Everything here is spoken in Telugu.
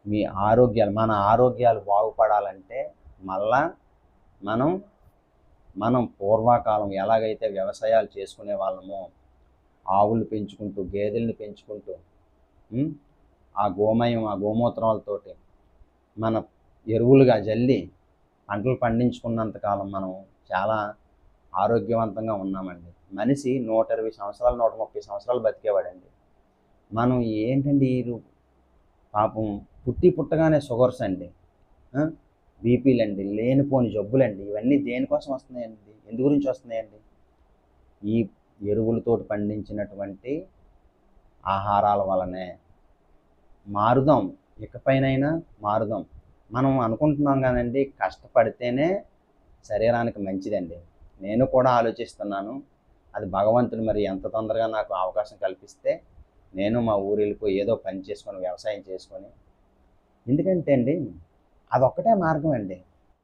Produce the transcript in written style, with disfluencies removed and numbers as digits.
మీ ఆరోగ్యాలు, మన ఆరోగ్యాలు బాగుపడాలంటే మళ్ళా మనం మనం పూర్వకాలం ఎలాగైతే వ్యవసాయాలు చేసుకునే వాళ్ళమో, ఆవులు పెంచుకుంటూ, గేదెల్ని పెంచుకుంటూ, ఆ గోమయం, ఆ గోమూత్రాలతోటి మన ఎరువులుగా జల్లి పంటలు పండించుకున్నంతకాలం మనం చాలా ఆరోగ్యవంతంగా ఉన్నామండి. మనిషి 120 సంవత్సరాలు, 130 సంవత్సరాలు బతికేవాడండి. మనం ఏంటండి పాపం పుట్టగానే షుగర్స్ అండి, బీపీలండి, లేనిపోని జబ్బులండి. ఇవన్నీ దేనికోసం వస్తున్నాయండి? ఎందు గురించి వస్తున్నాయండి? ఈ ఎరువులతోటి పండించినటువంటి ఆహారాల వలనే. మారుదాం, ఇకపైనైనా మారుదాం. మనం అనుకుంటున్నాం కానండి, కష్టపడితేనే శరీరానికి మంచిదండి. నేను కూడా ఆలోచిస్తున్నాను, అది భగవంతుడు మరి ఎంత తొందరగా నాకు అవకాశం కల్పిస్తే నేను మా ఊరు వెళ్ళిపోయి ఏదో పని చేసుకొని, వ్యవసాయం చేసుకొని. ఎందుకంటే అండి, అదొక్కటే మార్గం అండి.